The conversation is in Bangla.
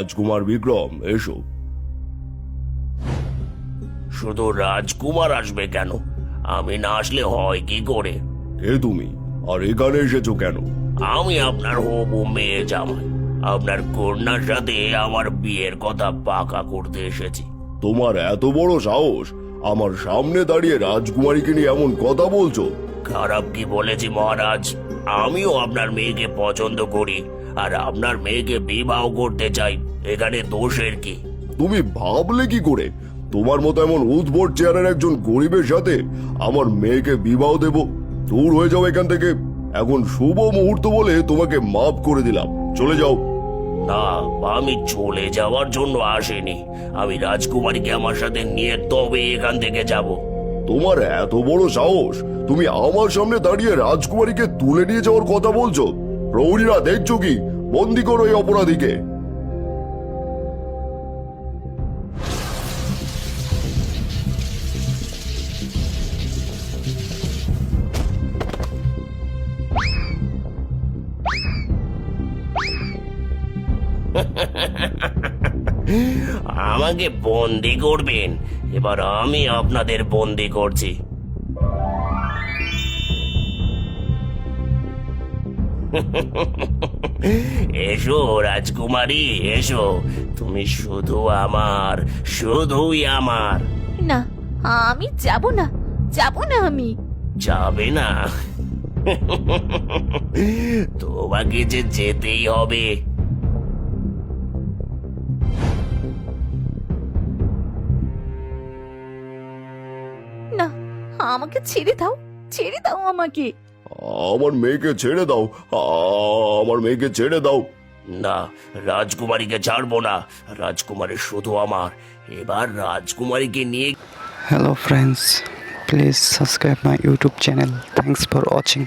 রাজকুমার বিক্রম, এসো। শুধু রাজকুমার আসবে কেন? আমি না আসলে হয় কি করে? কে তুমি, আর এখানে এসেছো কেন? আমি আপনার হবু মেয়ে জামাই। আপনার কন্যার সাথে আমার বিয়ের কথা পাকা করতে এসেছি। তোমার এত বড় সাহস, আমার সামনে দাঁড়িয়ে রাজকুমারীকে নিয়ে এমন কথা বলছো? খারাপ কি বলেছি মহারাজ? আমিও আপনার মেয়েকে পছন্দ করি, আর আপনার মেয়েকে বিবাহ করতে চাই। এখানে দোষের কি? তুমি ভাবলে কি করে তোমার মতো এমন উদ্ভট চেহারার একজন গরিবের সাথে আমার মেয়েকে বিবাহ দেব? দূর হয়ে যাও এখান থেকে। এখন শুভ মুহূর্ত বলে তোমাকে মাফ করে দিলাম, চলে যাও। না, আমি চলে যাওয়ার জন্য আসিনি। আমি রাজকুমারীকে আমার সাথে নিয়ে তবে এখান থেকে যাব। তোমার এত বড় সাহস, তুমি আমার সামনে দাঁড়িয়ে রাজকুমারীকে তুলে নিয়ে যাওয়ার কথা বলছো? প্রহরীরা দেখছো কি? বন্দি করো এই অপরাধীকে। আমাকে বন্দি করবেন? এবার আমি আপনাদের বন্দি করছি। এসো রাজকুমারী, এসো। তুমি শুধু আমার, শুধুই আমার। না, আমি যাব না, যাব না আমি। যাবে না? তোমাকে যে যেতেই হবে। না, আমাকে ছেড়ে দাও, ছেড়ে দাও আমাকে। আমার মেয়েকে ছেড়ে দাও, আমার মেয়েকে ছেড়ে দাও। না, রাজকুমারীকে ছাড়বো না। রাজকুমারী শুধু আমার। এবার রাজকুমারীকে নিয়ে Hello friends, please subscribe my YouTube channel. Thanks for watching.